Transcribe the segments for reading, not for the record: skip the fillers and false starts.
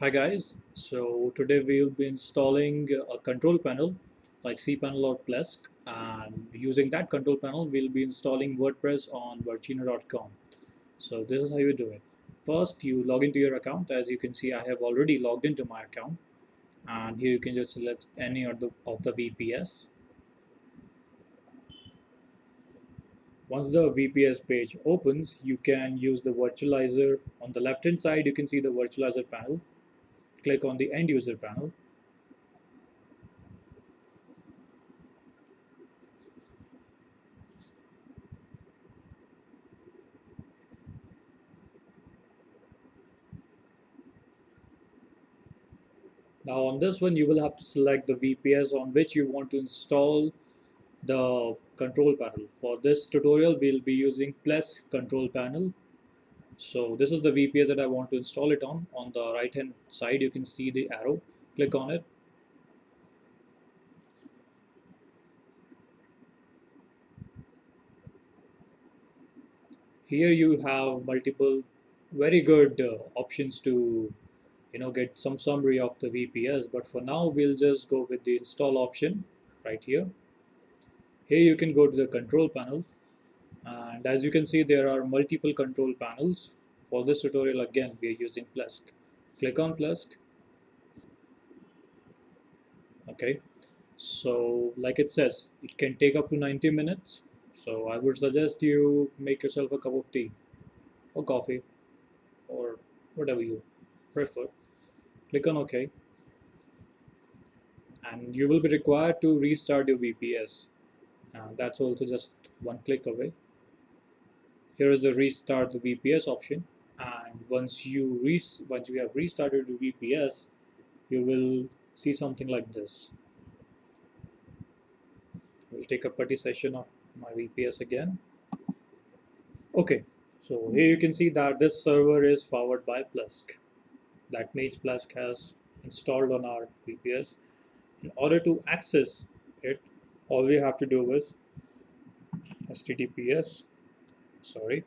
Hi guys, so today we will be installing a control panel like cPanel or Plesk, and using that control panel we'll be installing WordPress on Virtono.com. So this is how you do it. First you log into your account. As you can see, I have already logged into my account, and here you can just select any of the VPS. Once the VPS page opens, you can use the virtualizer. On the left hand side you can see the virtualizer panel. Click on the end user panel. Now on this one, you will have to select the VPS on which you want to install the control panel. For this tutorial, we'll be using Plesk control panel. So this is the VPS that I want to install it on. On the right hand side, you can see the arrow. Click on it. Here you have multiple very good options to get some summary of the VPS. But for now, we'll just go with the install option right here. Here you can go to the control panel. And as you can see, there are multiple control panels. For this tutorial, again, we are using Plesk. Click on Plesk. Okay. So like it says, it can take up to 90 minutes. So I would suggest you make yourself a cup of tea or coffee or whatever you prefer. Click on OK. And you will be required to restart your VPS. That's also just one click away. Here is the restart the VPS option. And once you have restarted the VPS, you will see something like this. We'll take a putty session of my VPS again. Okay, so here you can see that this server is powered by Plesk. That means Plesk has installed on our VPS. In order to access it, all we have to do is https, sorry,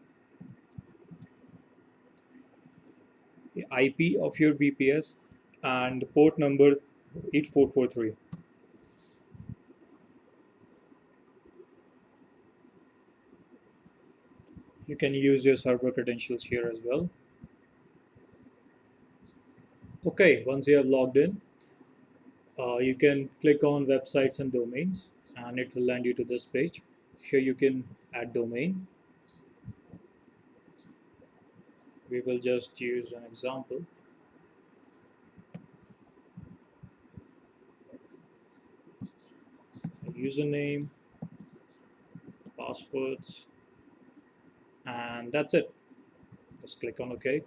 the IP of your VPS and port number 8443. You can use your server credentials here as well. Okay, once you have logged in, you can click on websites and domains, and it will land you to this page. Here you can add domain. We will just use an example. Username, passwords, and that's it. Just click on OK.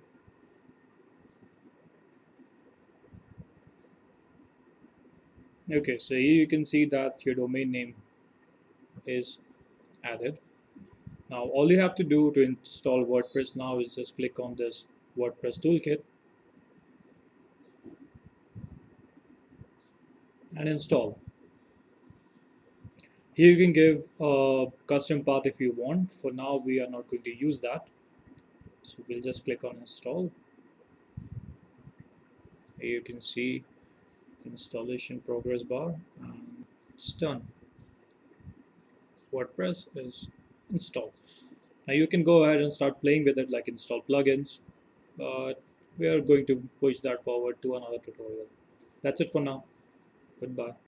Okay, so here you can see that your domain name is added. Now all you have to do to install WordPress now is just click on this WordPress toolkit and install. Here you can give a custom path if you want. For now, we are not going to use that. So we'll just click on install. Here you can see installation progress bar, and it's done. WordPress is installed. Now you can go ahead and start playing with it, like install plugins, but we are going to push that forward to another tutorial. That's it for now. Goodbye.